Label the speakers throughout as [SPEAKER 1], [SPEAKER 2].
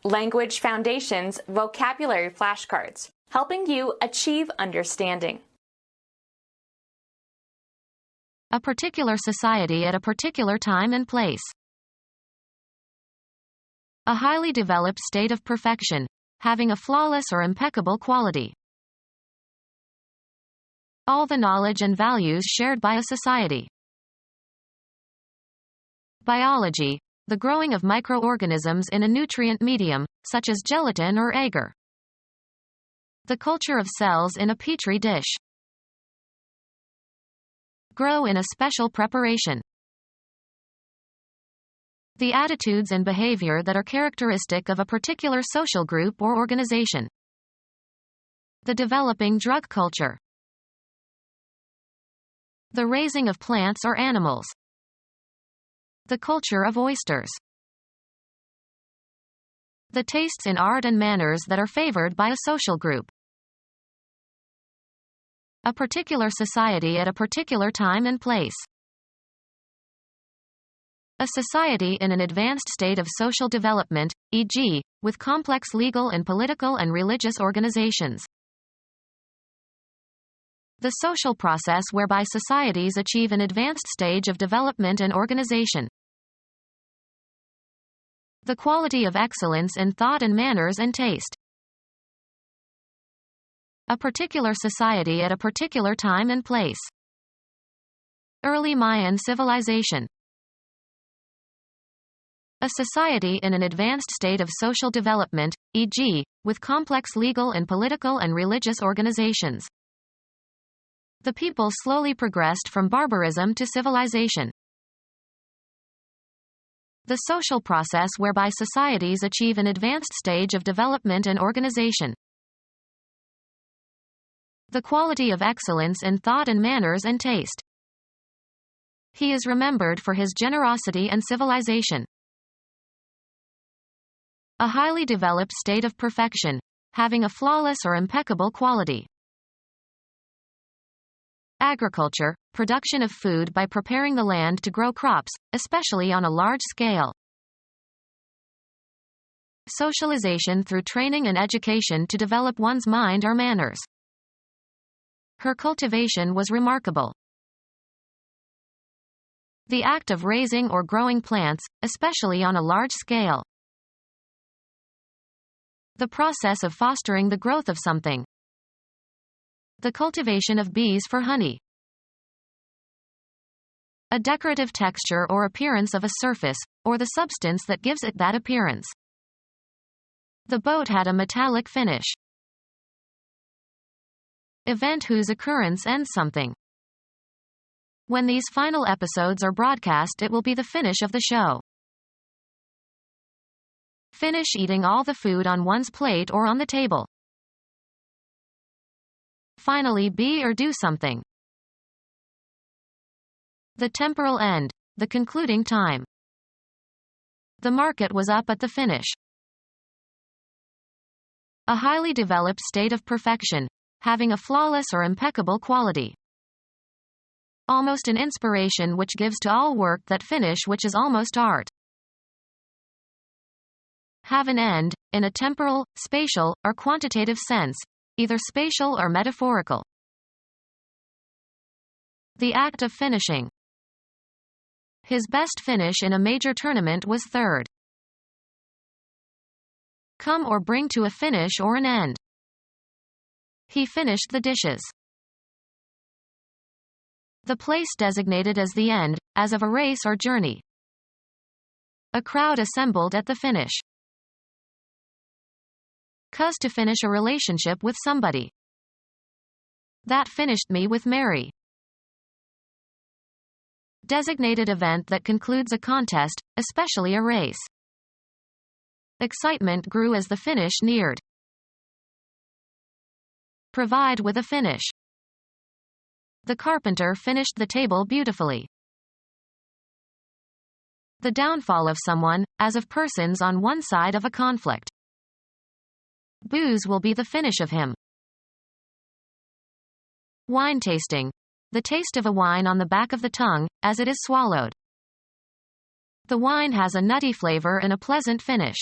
[SPEAKER 1] Language Foundations Vocabulary Flashcards, helping you achieve understanding.
[SPEAKER 2] A particular society at a particular time and place. A highly developed state of perfection, having a flawless or impeccable quality. All the knowledge and values shared by a society. Biology, the growing of microorganisms in a nutrient medium, such as gelatin or agar. The culture of cells in a petri dish. Grow in a special preparation. The attitudes and behavior that are characteristic of a particular social group or organization. The developing drug culture. The raising of plants or animals. The culture of oysters. The tastes in art and manners that are favored by a social group. A particular society at a particular time and place. A society in an advanced state of social development, e.g., with complex legal and political and religious organizations. The social process whereby societies achieve an advanced stage of development and organization. The quality of excellence in thought and manners and taste. A particular society at a particular time and place. Early Mayan civilization. A society in an advanced state of social development, e.g., with complex legal and political and religious organizations. The people slowly progressed from barbarism to civilization. The social process whereby societies achieve an advanced stage of development and organization. The quality of excellence in thought and manners and taste. He is remembered for his generosity and civilization. A highly developed state of perfection, having a flawless or impeccable quality. Agriculture, production of food by preparing the land to grow crops, especially on a large scale. Socialization through training and education to develop one's mind or manners. Her cultivation was remarkable. The act of raising or growing plants, especially on a large scale. The process of fostering the growth of something. The cultivation of bees for honey. A decorative texture or appearance of a surface, or the substance that gives it that appearance. The boat had a metallic finish. Event whose occurrence ends something. When these final episodes are broadcast, it will be the finish of the show. Finish eating all the food on one's plate or on the table. Finally be or do something. The temporal end, the concluding time. The market was up at the finish. A highly developed state of perfection, having a flawless or impeccable quality. Almost an inspiration which gives to all work that finish which is almost art. Have an end, in a temporal, spatial, or quantitative sense, either spatial or metaphorical. The act of finishing. His best finish in a major tournament was third. Come or bring to a finish or an end. He finished the dishes. The place designated as the end, as of a race or journey. A crowd assembled at the finish. Cause to finish a relationship with somebody. That finished me with Mary. Designated event that concludes a contest, especially a race. Excitement grew as the finish neared. Provide with a finish. The carpenter finished the table beautifully. The downfall of someone, as of persons on one side of a conflict. Booze will be the finish of him. Wine tasting. The taste of a wine on the back of the tongue, as it is swallowed. The wine has a nutty flavor and a pleasant finish.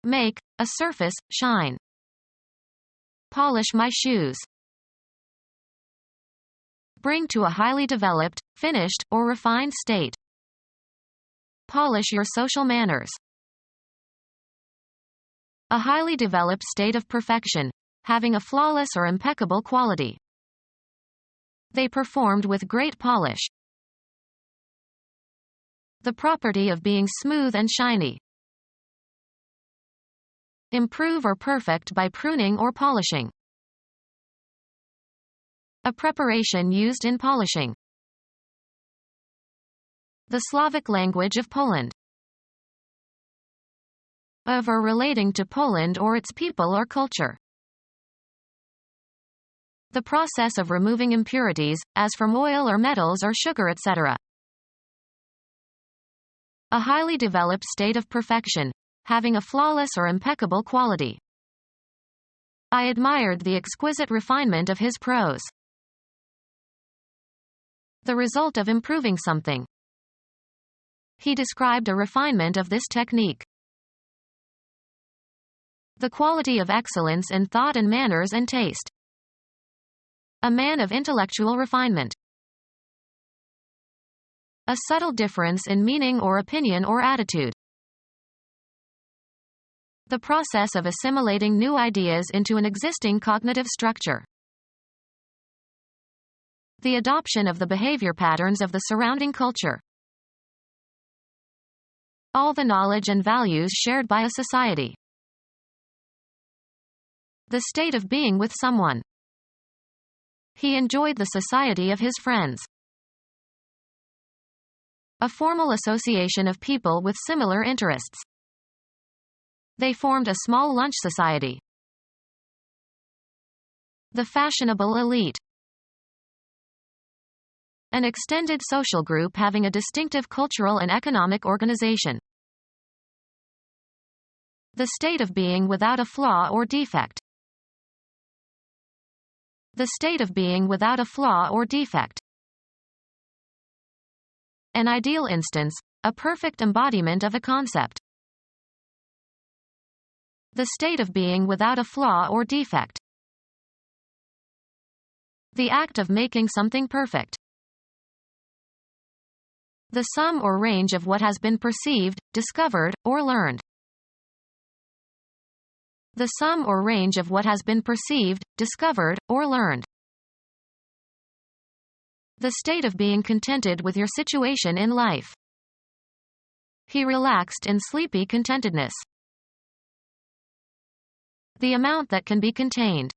[SPEAKER 2] Make a surface shine. Polish my shoes. Bring to a highly developed, finished, or refined state. Polish your social manners. A highly developed state of perfection, having a flawless or impeccable quality. They performed with great polish. The property of being smooth and shiny. Improve or perfect by pruning or polishing. A preparation used in polishing. The Slavic language of Poland. Of or relating to Poland or its people or culture. The process of removing impurities, as from oil or metals or sugar, etc. A highly developed state of perfection, having a flawless or impeccable quality. I admired the exquisite refinement of his prose. The result of improving something. He described a refinement of this technique. The quality of excellence in thought and manners and taste. A man of intellectual refinement. A subtle difference in meaning or opinion or attitude. The process of assimilating new ideas into an existing cognitive structure. The adoption of the behavior patterns of the surrounding culture. All the knowledge and values shared by a society. The state of being with someone. He enjoyed the society of his friends. A formal association of people with similar interests. They formed a small lunch society. The fashionable elite. An extended social group having a distinctive cultural and economic organization. The state of being without a flaw or defect. The state of being without a flaw or defect. An ideal instance, a perfect embodiment of a concept. The state of being without a flaw or defect. The act of making something perfect. The sum or range of what has been perceived, discovered, or learned. The sum or range of what has been perceived, discovered, or learned. The state of being contented with your situation in life. He relaxed in sleepy contentedness. The amount that can be contained.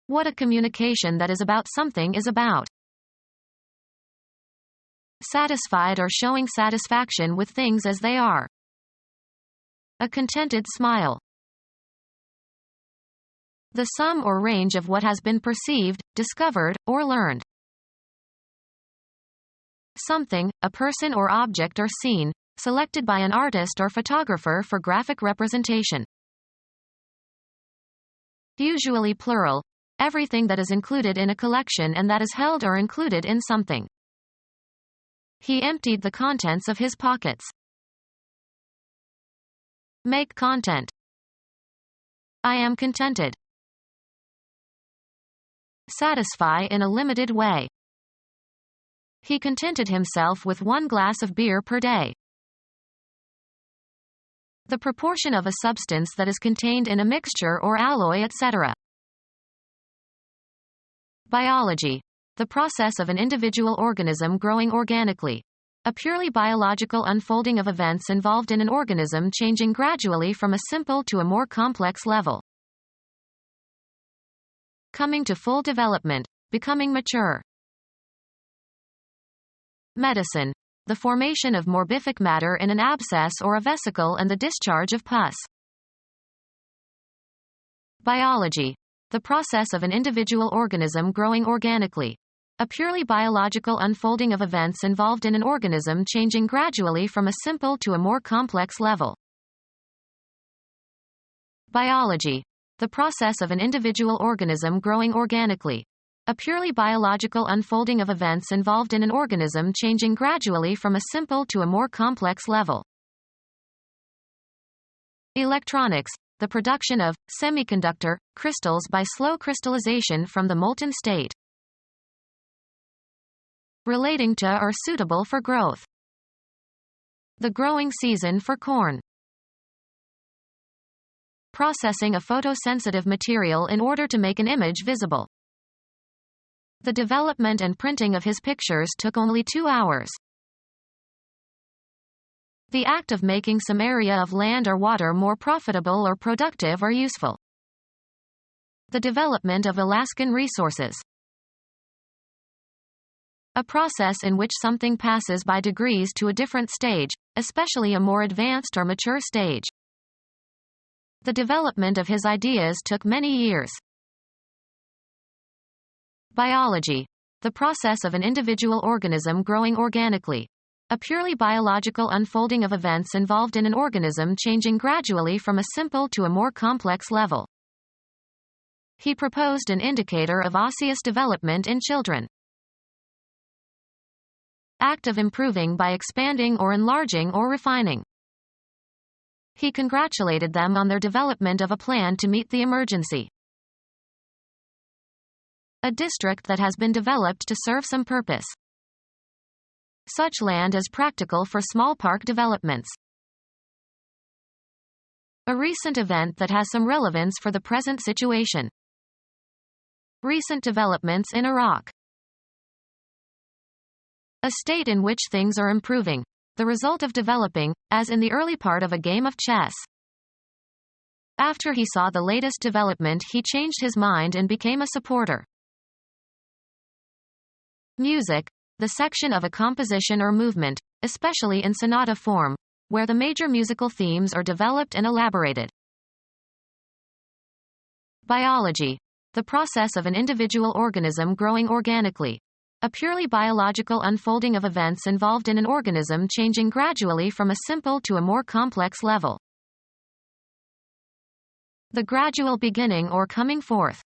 [SPEAKER 2] What a communication that is about something is about. Satisfied or showing satisfaction with things as they are. A contented smile. The sum or range of what has been perceived, discovered, or learned. Something, a person or object or scene, selected by an artist or photographer for graphic representation. Usually plural, everything that is included in a collection and that is held or included in something. He emptied the contents of his pockets. Make content. I am contented. Satisfy in a limited way. He contented himself with 1 glass of beer per day. The proportion of a substance that is contained in a mixture or alloy, etc. Biology. The process of an individual organism growing organically. A purely biological unfolding of events involved in an organism changing gradually from a simple to a more complex level. Coming to full development, becoming mature. Medicine. The formation of morbific matter in an abscess or a vesicle and the discharge of pus. Biology. The process of an individual organism growing organically. A purely biological unfolding of events involved in an organism changing gradually from a simple to a more complex level. Biology. The process of an individual organism growing organically. A purely biological unfolding of events involved in an organism changing gradually from a simple to a more complex level. Electronics, the production of semiconductor crystals by slow crystallization from the molten state. Relating to or suitable for growth. The growing season for corn. Processing a photosensitive material in order to make an image visible. The development and printing of his pictures took only 2 hours. The act of making some area of land or water more profitable or productive or useful. The development of Alaskan resources. A process in which something passes by degrees to a different stage, especially a more advanced or mature stage. The development of his ideas took many years. Biology. The process of an individual organism growing organically. A purely biological unfolding of events involved in an organism changing gradually from a simple to a more complex level. He proposed an indicator of osseous development in children. Act of improving by expanding or enlarging or refining. He congratulated them on their development of a plan to meet the emergency. A district that has been developed to serve some purpose. Such land as practical for small park developments. A recent event that has some relevance for the present situation. Recent developments in Iraq. A state in which things are improving. The result of developing, as in the early part of a game of chess. After he saw the latest development, he changed his mind and became a supporter. Music. The section of a composition or movement, especially in sonata form, where the major musical themes are developed and elaborated. Biology. The process of an individual organism growing organically. A purely biological unfolding of events involved in an organism changing gradually from a simple to a more complex level. The gradual beginning or coming forth.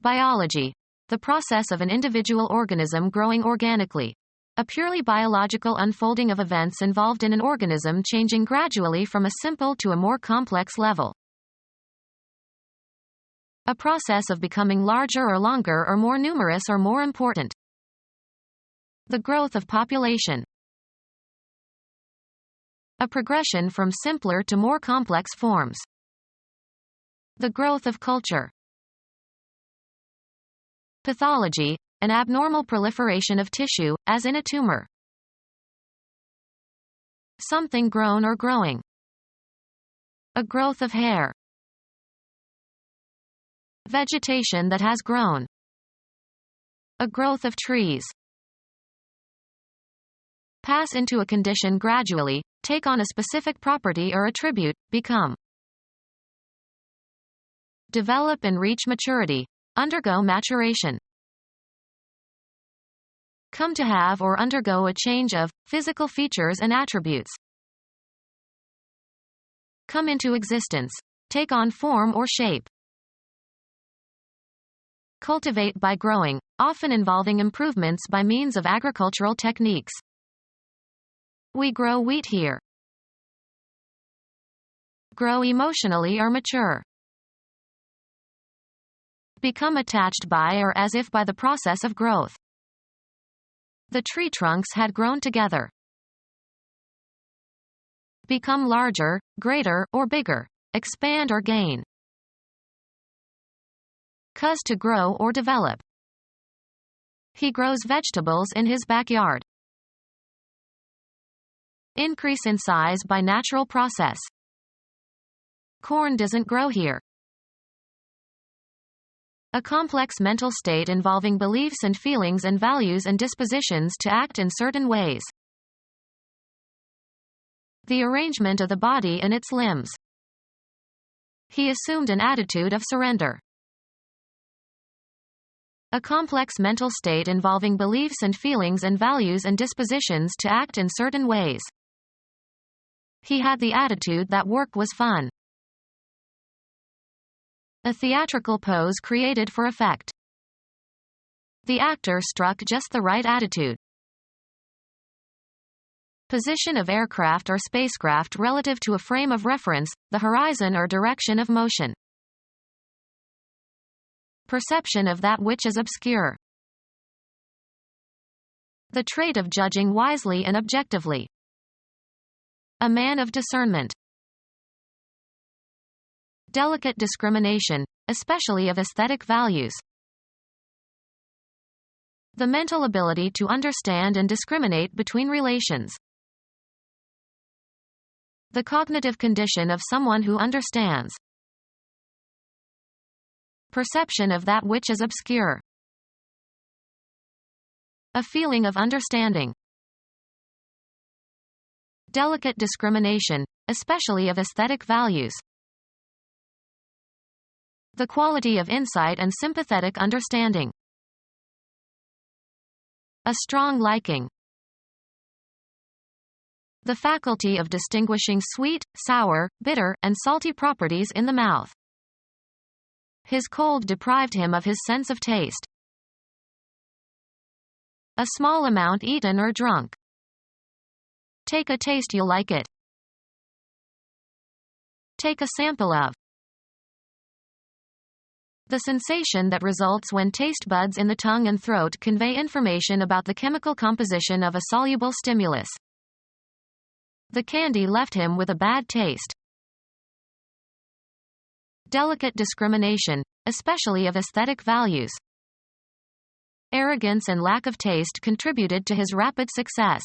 [SPEAKER 2] Biology. The process of an individual organism growing organically. A purely biological unfolding of events involved in an organism changing gradually from a simple to a more complex level. A process of becoming larger or longer or more numerous or more important. The growth of population. A progression from simpler to more complex forms. The growth of culture. Pathology, an abnormal proliferation of tissue, as in a tumor. Something grown or growing. A growth of hair. Vegetation that has grown. A growth of trees. Pass into a condition gradually, take on a specific property or attribute, become. Develop and reach maturity. Undergo maturation. Come to have or undergo a change of physical features and attributes. Come into existence. Take on form or shape. Cultivate by growing, often involving improvements by means of agricultural techniques. We grow wheat here. Grow emotionally or mature. Become attached by or as if by the process of growth. The tree trunks had grown together. Become larger, greater, or bigger. Expand or gain. Cause to grow or develop. He grows vegetables in his backyard. Increase in size by natural process. Corn doesn't grow here. A complex mental state involving beliefs and feelings and values and dispositions to act in certain ways. The arrangement of the body and its limbs. He assumed an attitude of surrender. A complex mental state involving beliefs and feelings and values and dispositions to act in certain ways. He had the attitude that work was fun. A theatrical pose created for effect. The actor struck just the right attitude. Position of aircraft or spacecraft relative to a frame of reference, the horizon or direction of motion. Perception of that which is obscure. The trait of judging wisely and objectively. A man of discernment. Delicate discrimination, especially of aesthetic values. The mental ability to understand and discriminate between relations. The cognitive condition of someone who understands. Perception of that which is obscure. A feeling of understanding. Delicate discrimination, especially of aesthetic values. The quality of insight and sympathetic understanding. A strong liking. The faculty of distinguishing sweet, sour, bitter, and salty properties in the mouth. His cold deprived him of his sense of taste. A small amount eaten or drunk. Take a taste, you'll like it. Take a sample of. The sensation that results when taste buds in the tongue and throat convey information about the chemical composition of a soluble stimulus. The candy left him with a bad taste. Delicate discrimination, especially of aesthetic values. Arrogance and lack of taste contributed to his rapid success.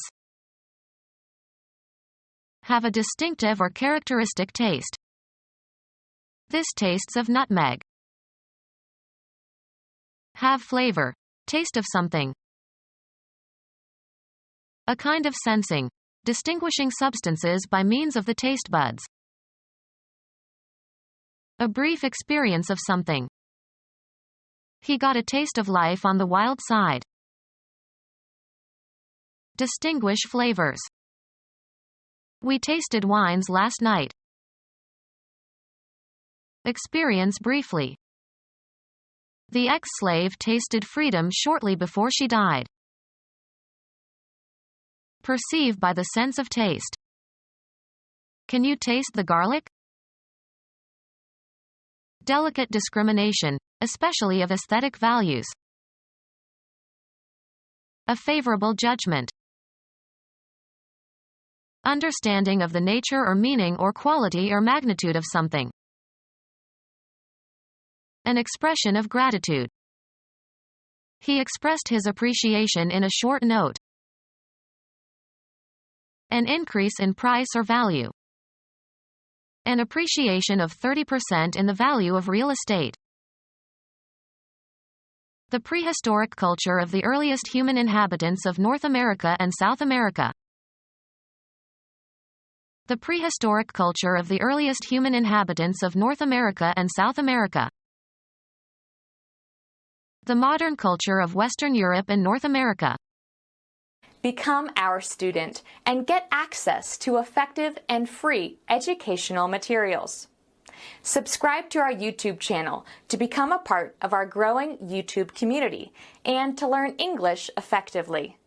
[SPEAKER 2] Have a distinctive or characteristic taste. This tastes of nutmeg. Have flavor. Taste of something. A kind of sensing. Distinguishing substances by means of the taste buds. A brief experience of something. He got a taste of life on the wild side. Distinguish flavors. We tasted wines last night. Experience briefly. The ex-slave tasted freedom shortly before she died. Perceive by the sense of taste. Can you taste the garlic? Delicate discrimination, especially of aesthetic values. A favorable judgment. Understanding of the nature or meaning or quality or magnitude of something. An expression of gratitude. He expressed his appreciation in a short note. An increase in price or value. An appreciation of 30% in the value of real estate. The prehistoric culture of the earliest human inhabitants of North America and South America. The prehistoric culture of the earliest human inhabitants of North America and South America. The modern culture of Western Europe and North America.
[SPEAKER 1] Become our student and get access to effective and free educational materials. Subscribe to our YouTube channel to become a part of our growing YouTube community and to learn English effectively.